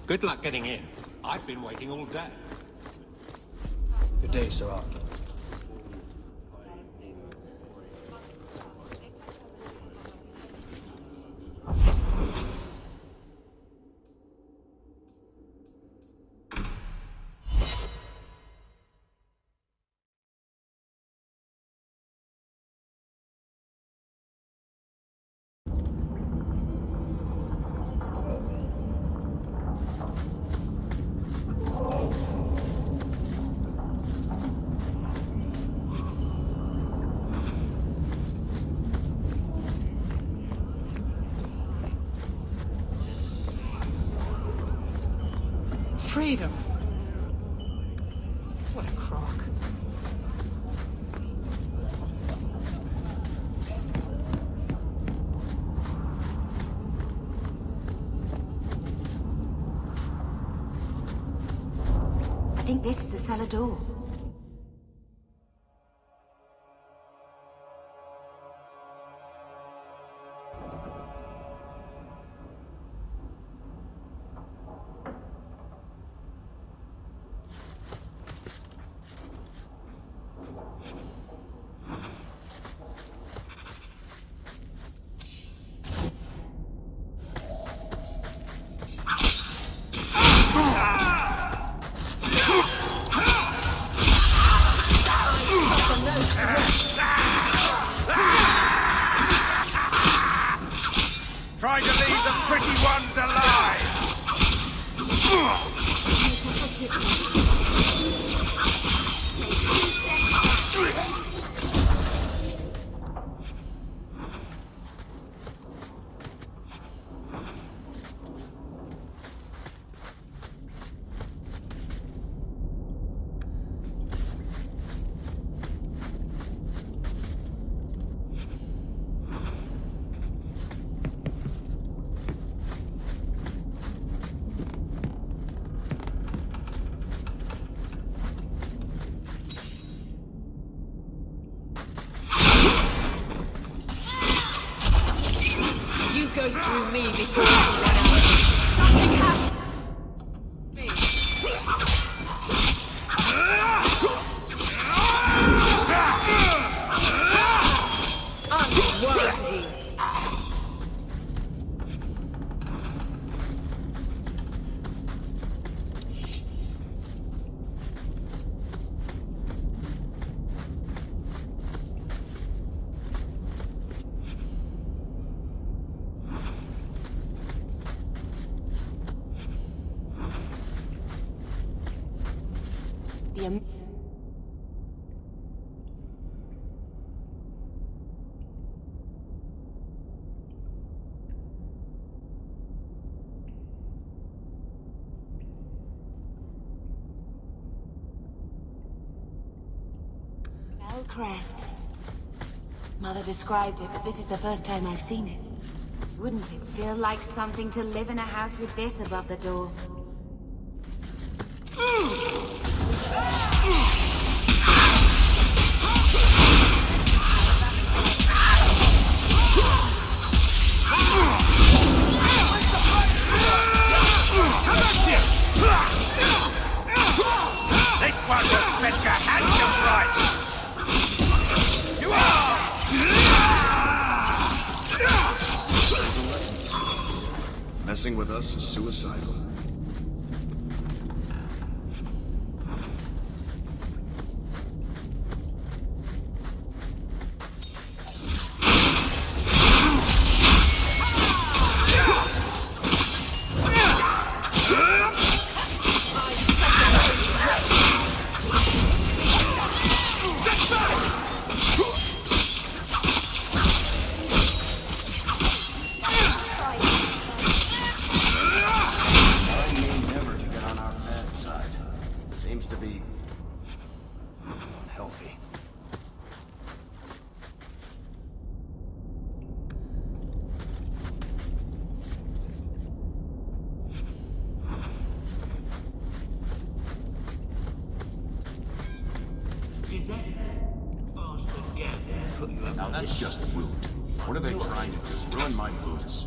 Good luck getting in. I've been waiting all day. Good day, Sir Hawke. Freedom. What a crock. I think this is the cellar door. Try to leave the pretty ones alive! Go through me before anyone else. Something happened. Unworthy. Crest. Mother described it, but this is the first time I've seen it. Wouldn't it feel like something to live in a house with this above the door? This one will set your handsome right! Messing with us is suicidal. Now that's just rude. What are they trying to do? Ruin my boots.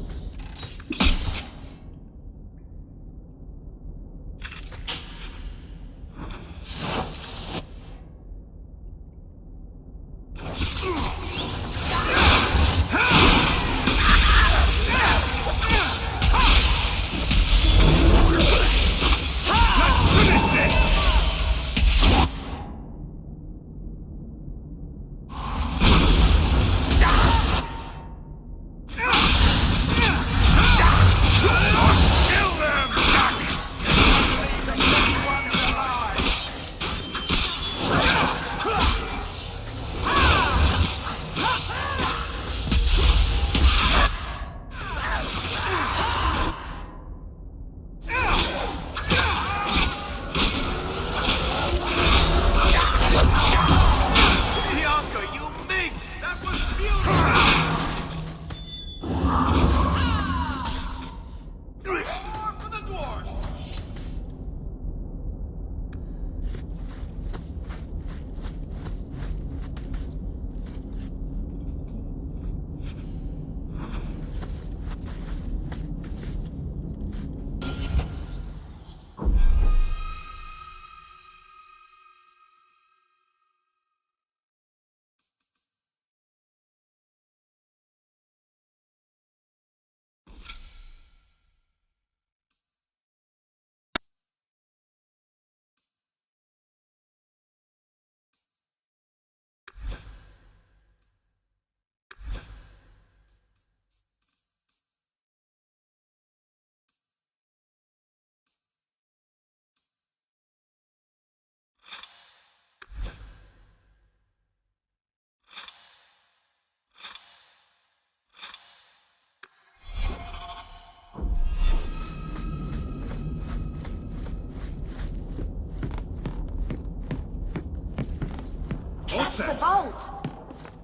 It's the vault!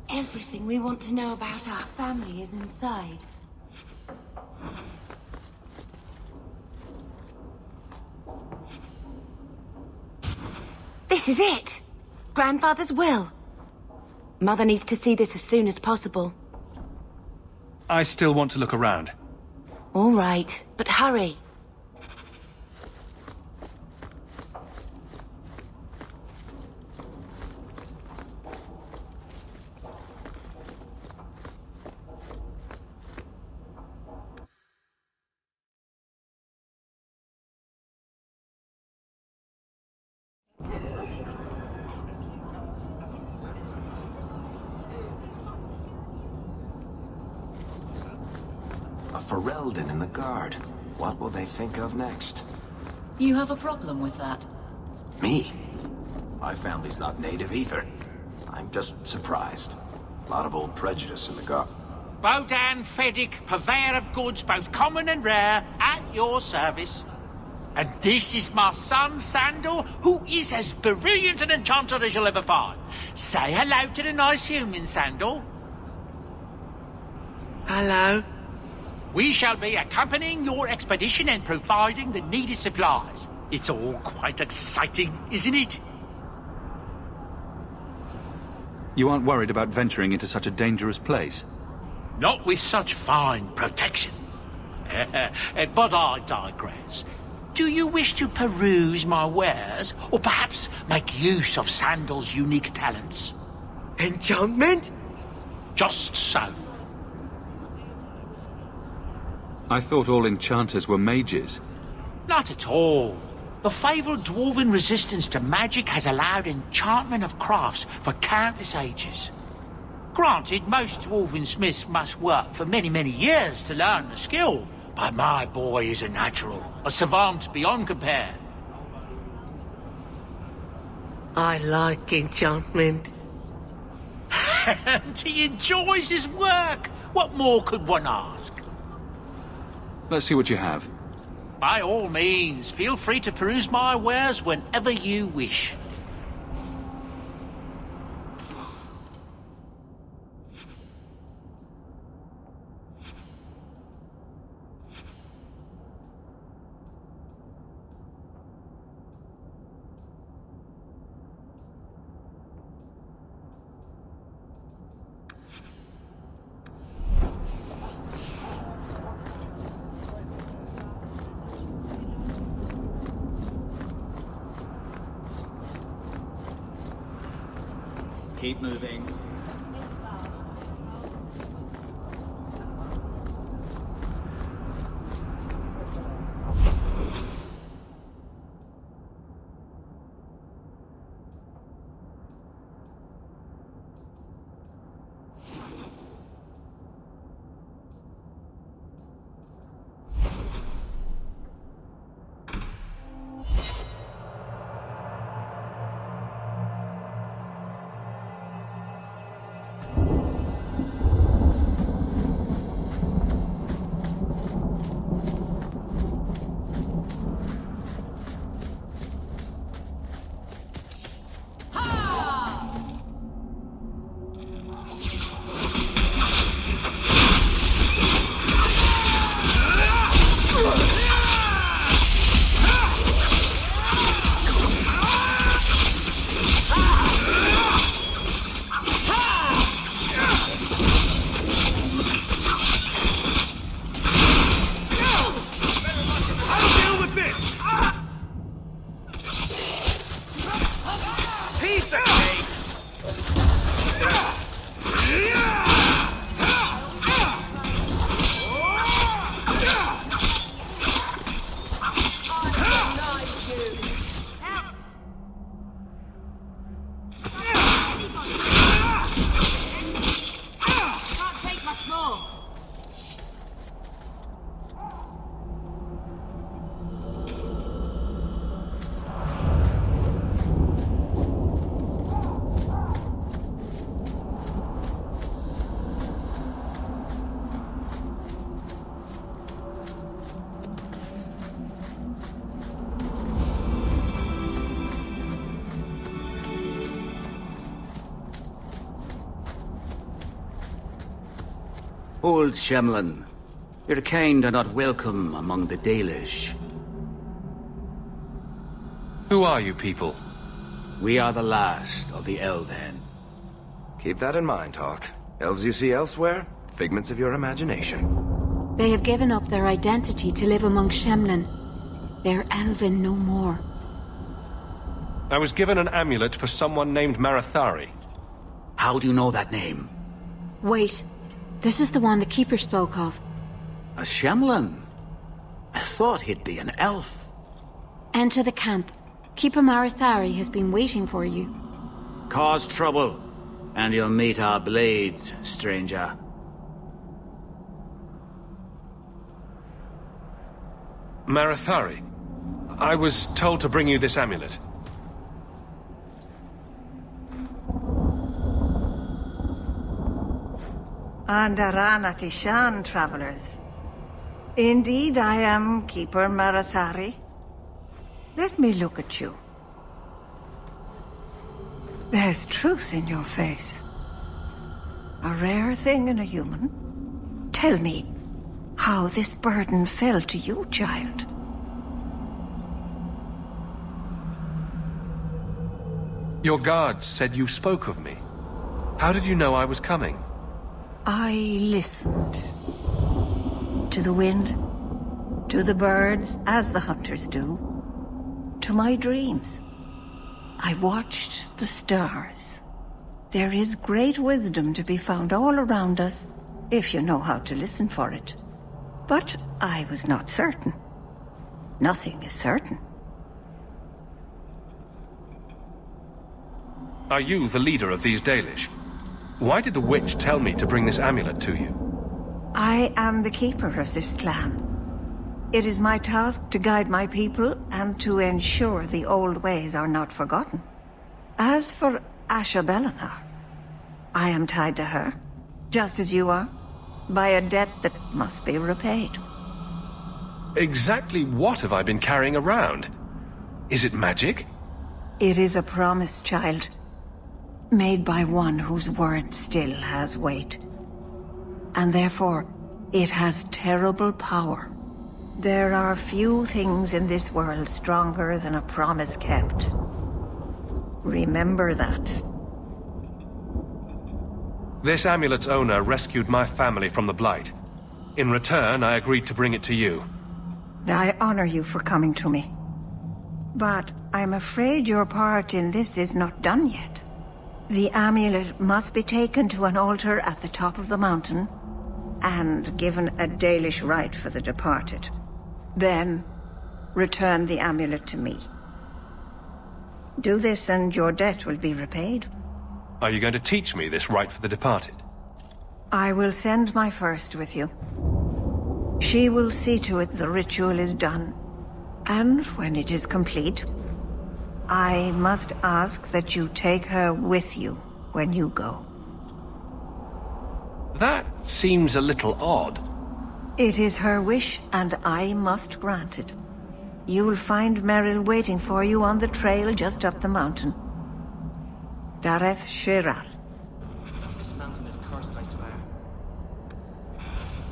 Everything we want to know about our family is inside. This is it! Grandfather's will. Mother needs to see this as soon as possible. I still want to look around. All right, but hurry. A Ferelden in the guard. What will they think of next? You have a problem with that? Me? My family's not native either. I'm just surprised. A lot of old prejudice in the guard. Bodan Feddick, purveyor of goods both common and rare, at your service. And this is my son, Sandal, who is as brilliant an enchanter as you'll ever find. Say hello to the nice human, Sandal. Hello. We shall be accompanying your expedition and providing the needed supplies. It's all quite exciting, isn't it? You aren't worried about venturing into such a dangerous place? Not with such fine protection. But I digress. Do you wish to peruse my wares, or perhaps make use of Sandal's unique talents? Enchantment? Just so. I thought all enchanters were mages. Not at all. The fabled dwarven resistance to magic has allowed enchantment of crafts for countless ages. Granted, most dwarven smiths must work for many, many years to learn the skill, but my boy is a natural, a savant beyond compare. I like enchantment. And he enjoys his work. What more could one ask? Let's see what you have. By all means, feel free to peruse my wares whenever you wish. Keep moving. Old Shemlin, your kind are not welcome among the Dalish. Who are you people? We are the last of the Elven. Keep that in mind, Hawke. Elves you see elsewhere, figments of your imagination. They have given up their identity to live among Shemlin. They're Elven no more. I was given an amulet for someone named Marathari. How do you know that name? Wait. This is the one the Keeper spoke of. A Shemlin? I thought he'd be an elf. Enter the camp. Keeper Marathari has been waiting for you. Cause trouble, and you'll meet our blades, stranger. Marathari. I was told to bring you this amulet. Andaranatishan, travelers. Indeed, I am Keeper Marathari. Let me look at you. There's truth in your face. A rare thing in a human. Tell me how this burden fell to you, child. Your guards said you spoke of me. How did you know I was coming? I listened. To the wind, to the birds, as the hunters do. To my dreams. I watched the stars. There is great wisdom to be found all around us, if you know how to listen for it. But I was not certain. Nothing is certain. Are you the leader of these Dalish? Why did the witch tell me to bring this amulet to you? I am the keeper of this clan. It is my task to guide my people and to ensure the old ways are not forgotten. As for Asha Belenar, I am tied to her, just as you are, by a debt that must be repaid. Exactly what have I been carrying around? Is it magic? It is a promise, child, made by one whose word still has weight. And therefore, it has terrible power. There are few things in this world stronger than a promise kept. Remember that. This amulet's owner rescued my family from the Blight. In return, I agreed to bring it to you. I honor you for coming to me. But I'm afraid your part in this is not done yet. The amulet must be taken to an altar at the top of the mountain, and given a Dalish rite for the departed. Then, return the amulet to me. Do this and your debt will be repaid. Are you going to teach me this rite for the departed? I will send my first with you. She will see to it the ritual is done. And when it is complete, I must ask that you take her with you when you go. That seems a little odd. It is her wish, and I must grant it. You will find Merrill waiting for you on the trail just up the mountain. Dareth Shiral. This mountain is cursed, I swear.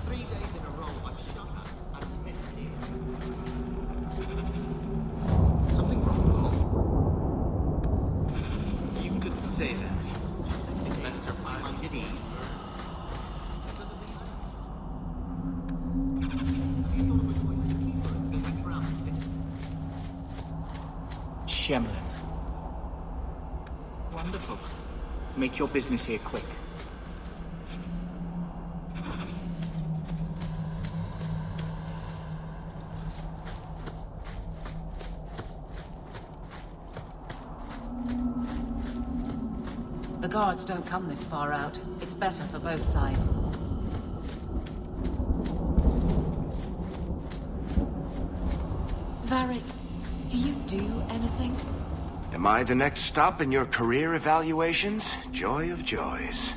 3 days in a row I've shot at and missed you. Something wrong, Paul? You couldn't say that. It's best to find on at ease. Shemlin. Wonderful. Make your business here quick. The guards don't come this far out. It's better for both sides. Varric, do you do anything? Am I the next stop in your career evaluations? Joy of joys.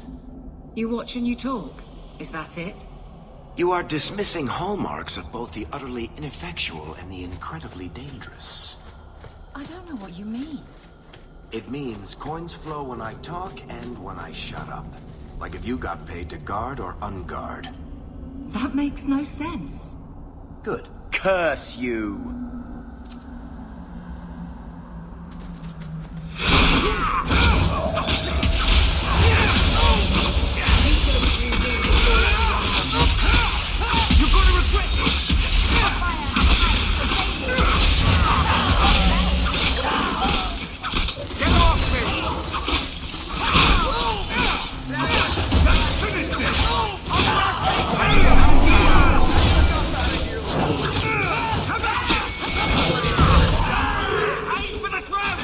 You watch and you talk. Is that it? You are dismissing hallmarks of both the utterly ineffectual and the incredibly dangerous. I don't know what you mean. It means coins flow when I talk and when I shut up. Like if you got paid to guard or unguard. That makes no sense. Good. Curse you! You're gonna regret this! Get off me! Finish this! Aim for the throat!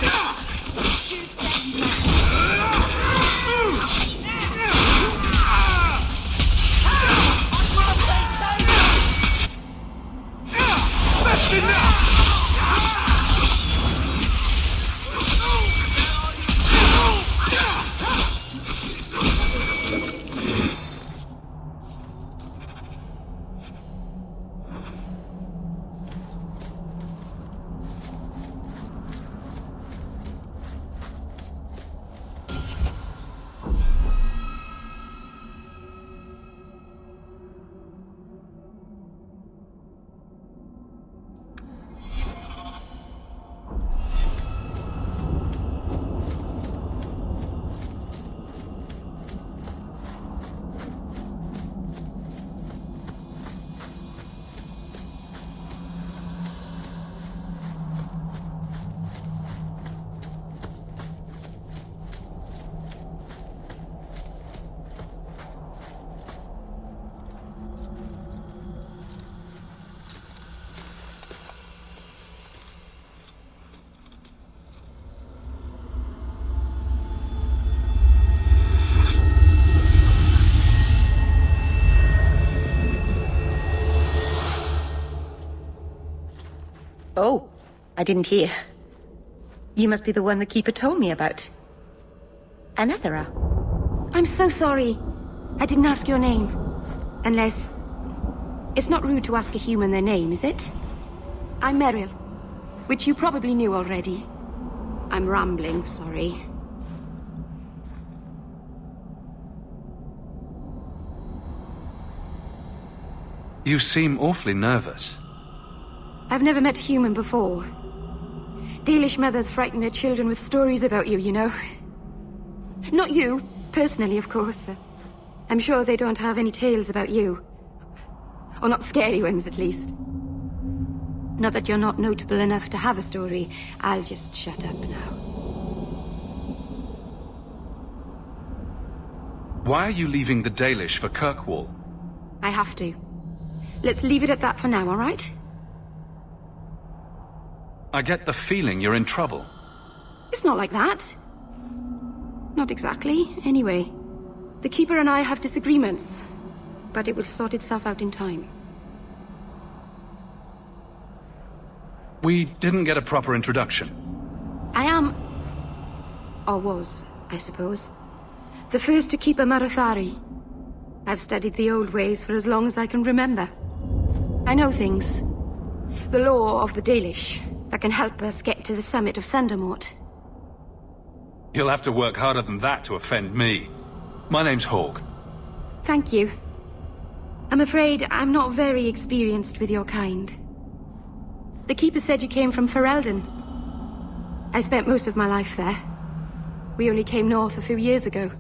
That's enough! Oh, I didn't hear. You must be the one the Keeper told me about. Anethera. I'm so sorry. I didn't ask your name. Unless... It's not rude to ask a human their name, is it? I'm Meryl, which you probably knew already. I'm rambling, sorry. You seem awfully nervous. I've never met a human before. Dalish mothers frighten their children with stories about you, you know. Not you, personally, of course. I'm sure they don't have any tales about you. Or not scary ones, at least. Not that you're not notable enough to have a story. I'll just shut up now. Why are you leaving the Dalish for Kirkwall? I have to. Let's leave it at that for now, all right? I get the feeling you're in trouble. It's not like that. Not exactly, anyway. The Keeper and I have disagreements, but it will sort itself out in time. We didn't get a proper introduction. I am... or was, I suppose. The first to keep a Marathari. I've studied the old ways for as long as I can remember. I know things. The law of the Dalish that can help us get to the summit of Sundermort. You'll have to work harder than that to offend me. My name's Hawke. Thank you. I'm afraid I'm not very experienced with your kind. The Keeper said you came from Ferelden. I spent most of my life there. We only came north a few years ago.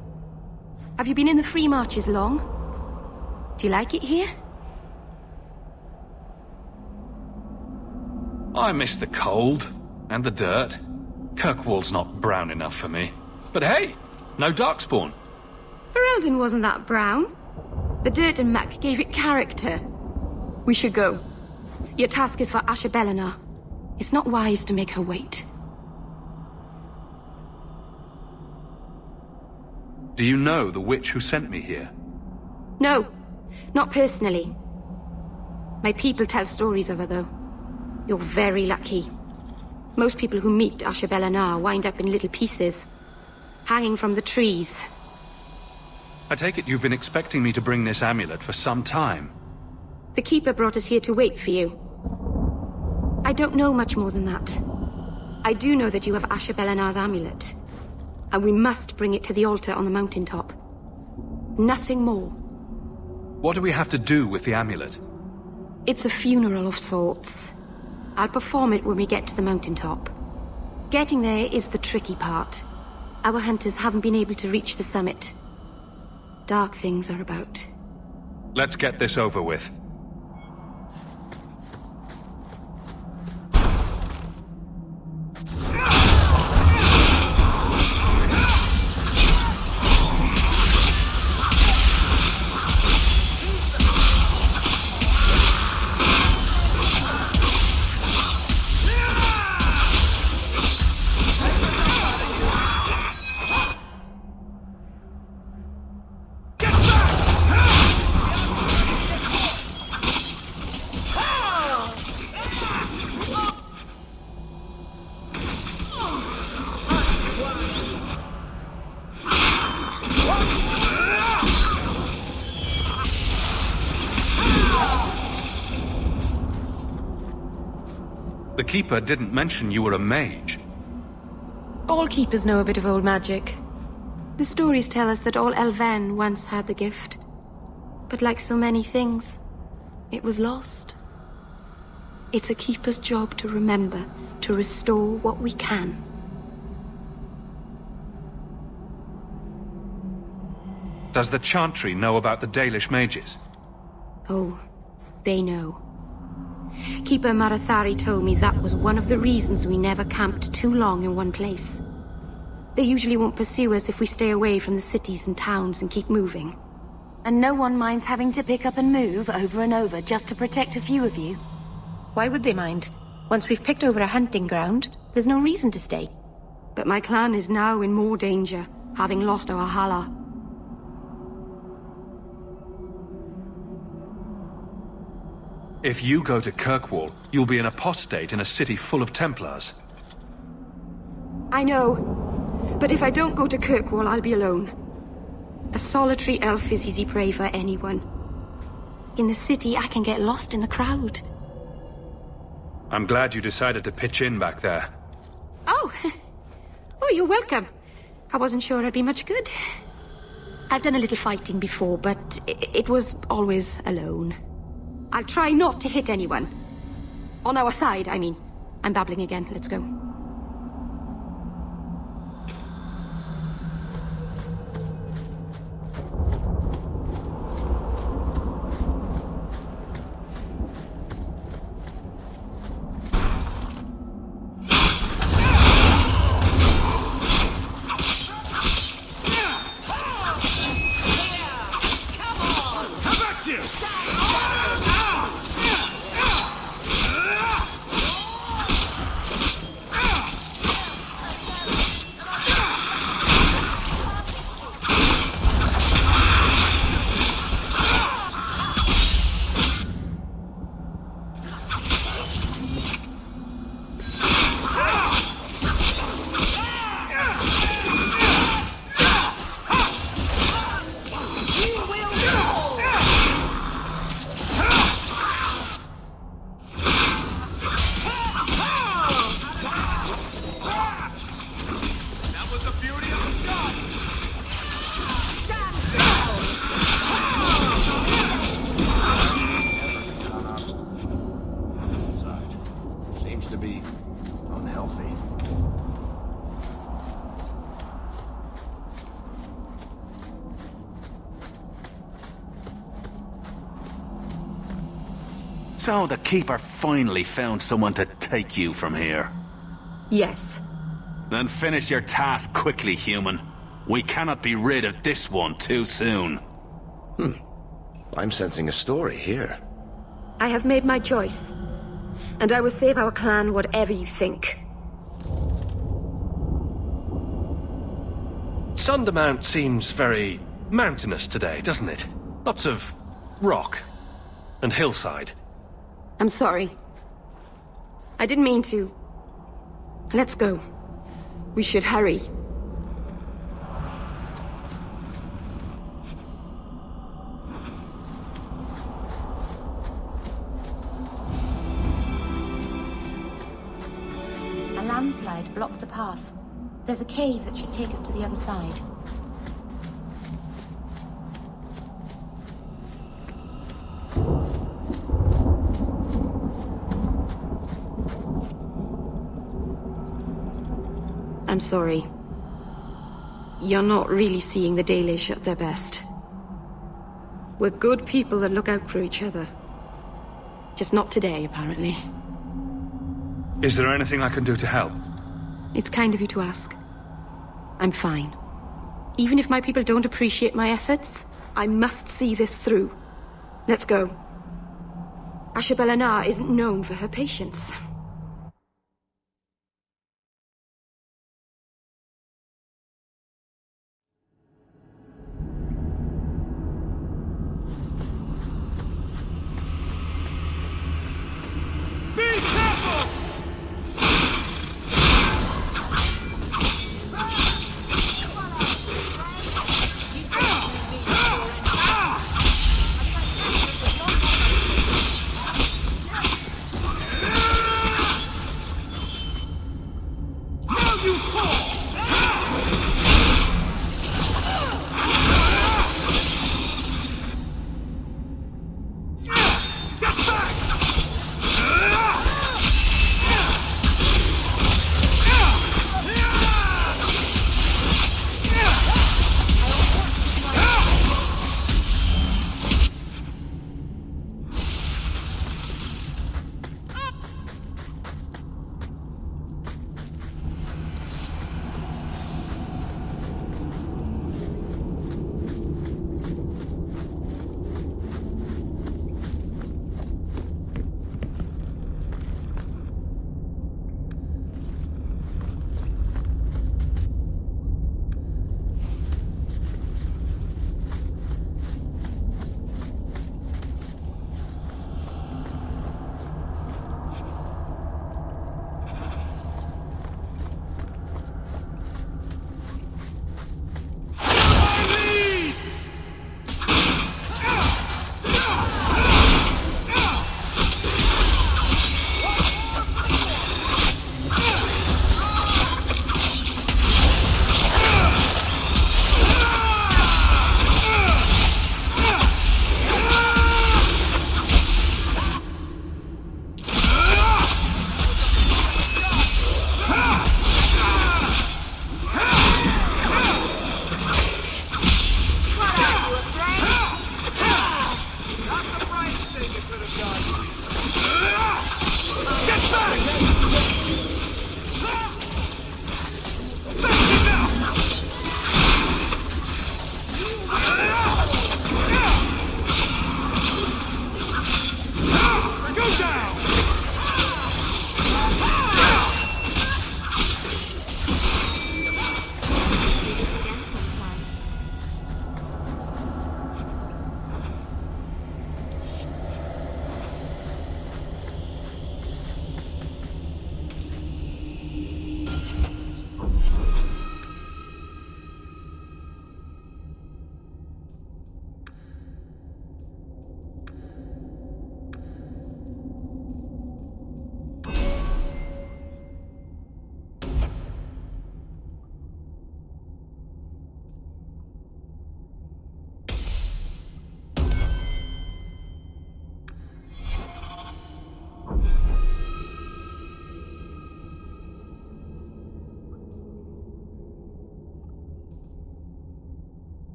Have you been in the Free Marches long? Do you like it here? I miss the cold and the dirt. Kirkwall's not brown enough for me. But hey, no Darkspawn. Ferelden wasn't that brown. The dirt and muck gave it character. We should go. Your task is for Asher Bellinar. It's not wise to make her wait. Do you know the witch who sent me here? No, not personally. My people tell stories of her, though. You're very lucky. Most people who meet Asher Bellinar wind up in little pieces, hanging from the trees. I take it you've been expecting me to bring this amulet for some time. The Keeper brought us here to wait for you. I don't know much more than that. I do know that you have Asher Bellinar's amulet, and we must bring it to the altar on the mountaintop. Nothing more. What do we have to do with the amulet? It's a funeral of sorts. I'll perform it when we get to the mountaintop. Getting there is the tricky part. Our hunters haven't been able to reach the summit. Dark things are about. Let's get this over with. The Keeper didn't mention you were a mage. All keepers know a bit of old magic. The stories tell us that all Elven once had the gift. But like so many things, it was lost. It's a keeper's job to remember, to restore what we can. Does the Chantry know about the Dalish mages? Oh, they know. Keeper Marathari told me that was one of the reasons we never camped too long in one place. They usually won't pursue us if we stay away from the cities and towns and keep moving. And no one minds having to pick up and move over and over just to protect a few of you. Why would they mind? Once we've picked over a hunting ground, there's no reason to stay. But my clan is now in more danger, having lost our Hala. If you go to Kirkwall, you'll be an apostate in a city full of Templars. I know. But if I don't go to Kirkwall, I'll be alone. A solitary elf is easy prey for anyone. In the city, I can get lost in the crowd. I'm glad you decided to pitch in back there. Oh! Oh, you're welcome. I wasn't sure I'd be much good. I've done a little fighting before, but it was always alone. I'll try not to hit anyone. On our side, I mean. I'm babbling again. Let's go. So the Keeper finally found someone to take you from here. Yes. Then finish your task quickly, human. We cannot be rid of this one too soon. I'm sensing a story here. I have made my choice. And I will save our clan whatever you think. Sundermount seems very mountainous today, doesn't it? Lots of rock and hillside. I'm sorry. I didn't mean to. Let's go. We should hurry. A landslide blocked the path. There's a cave that should take us to the other side. I'm sorry. You're not really seeing the Dalish at their best. We're good people that look out for each other. Just not today, apparently. Is there anything I can do to help? It's kind of you to ask. I'm fine. Even if my people don't appreciate my efforts, I must see this through. Let's go. Ashabelanar isn't known for her patience.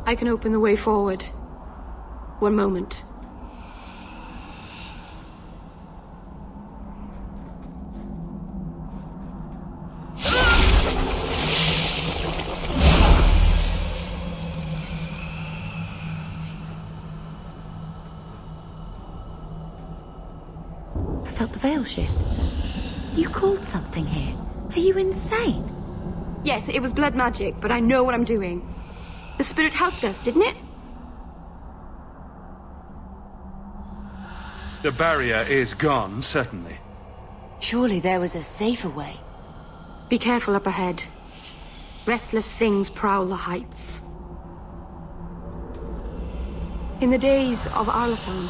I can open the way forward. One moment. I felt the veil shift. You called something here. Are you insane? Yes, it was blood magic, but I know what I'm doing. The spirit helped us, didn't it? The barrier is gone, certainly. Surely there was a safer way. Be careful up ahead. Restless things prowl the heights. In the days of Arlathan,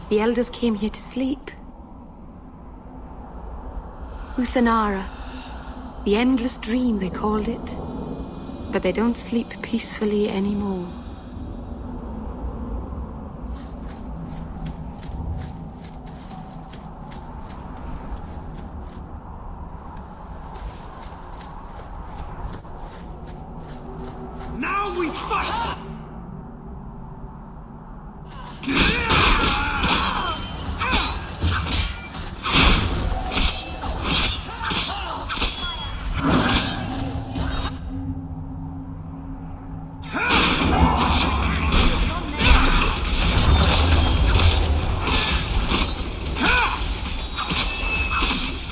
the elders came here to sleep. Uthanara, the endless dream they called it. But they don't sleep peacefully anymore. Now we fight!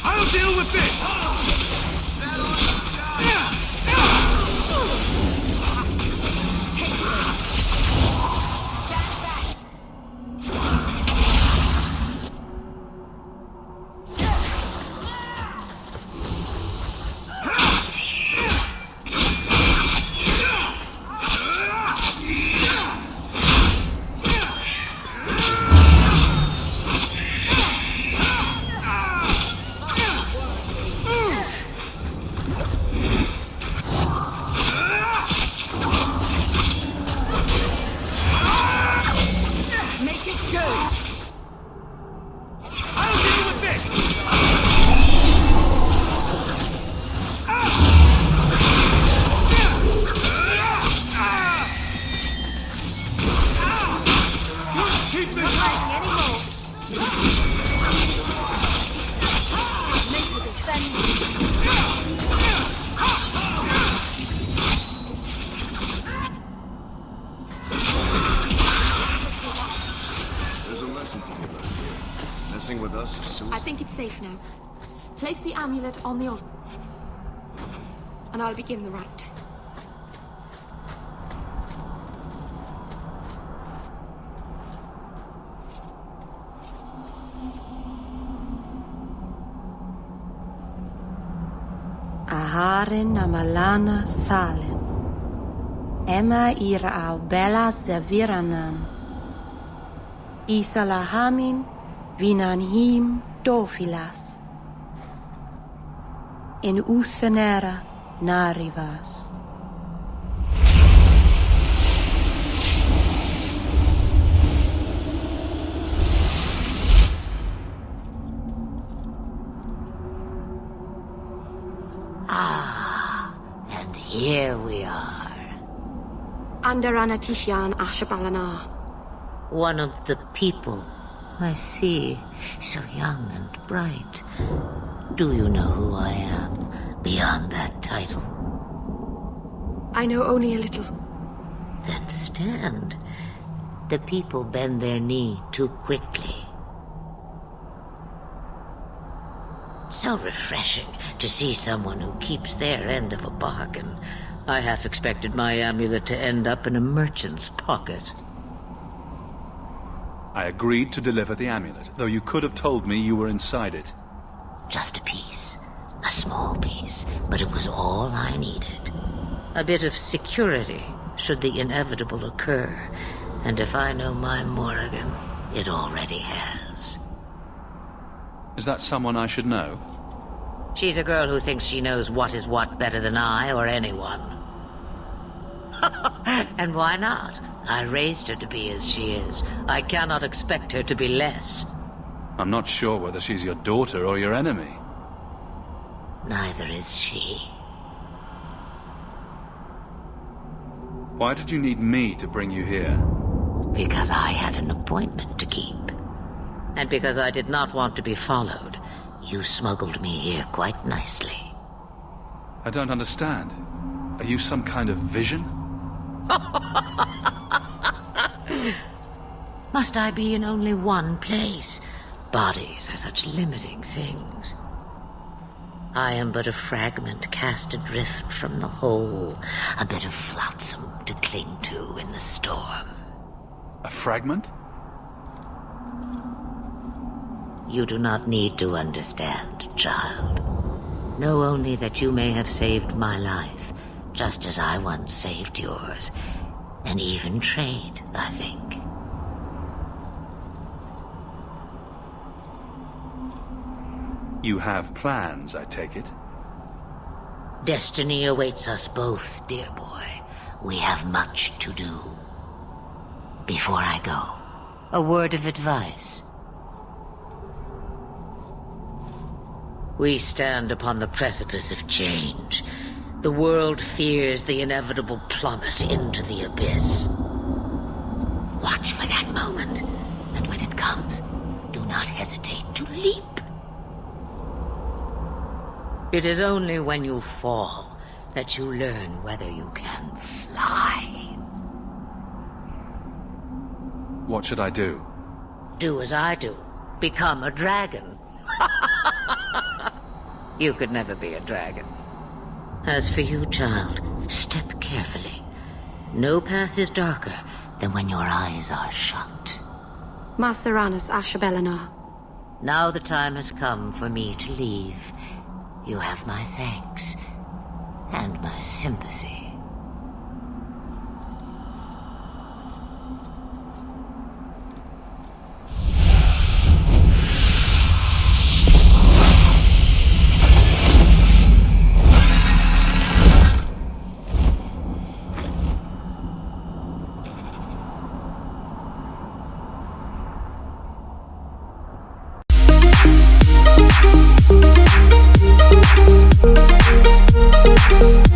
I'll deal with this! I think it's safe now. Place the amulet on the altar. And I'll begin the rite. Aharin amalana salen. Emma ira au bella zaviranan. Isalahamin vinanhim dofilas. In Uthanera narivas. Ah, and here we are. Andarana Tishan Ashabalana. One of the people. I see. So young and bright. Do you know who I am, beyond that title? I know only a little. Then stand. The people bend their knee too quickly. So refreshing to see someone who keeps their end of a bargain. I half expected my amulet to end up in a merchant's pocket. I agreed to deliver the amulet, though you could have told me you were inside it. Just a piece. A small piece, but it was all I needed. A bit of security, should the inevitable occur. And if I know my Morrigan, it already has. Is that someone I should know? She's a girl who thinks she knows what is what better than I or anyone. And why not? I raised her to be as she is. I cannot expect her to be less. I'm not sure whether she's your daughter or your enemy. Neither is she. Why did you need me to bring you here? Because I had an appointment to keep. And because I did not want to be followed, you smuggled me here quite nicely. I don't understand. Are you some kind of vision? Must I be in only one place? Bodies are such limiting things. I am but a fragment cast adrift from the whole, a bit of flotsam to cling to in the storm. A fragment? You do not need to understand, child. Know only that you may have saved my life, just as I once saved yours. An even trade, I think. You have plans, I take it? Destiny awaits us both, dear boy. We have much to do. Before I go, a word of advice. We stand upon the precipice of change. The world fears the inevitable plummet into the abyss. Watch for that moment, and when it comes, do not hesitate to leap. It is only when you fall that you learn whether you can fly. What should I do? Do as I do. Become a dragon. You could never be a dragon. As for you, child, step carefully. No path is darker than when your eyes are shut. Maceranus Ashabellinar. Now the time has come for me to leave. You have my thanks and my sympathy. Thank you.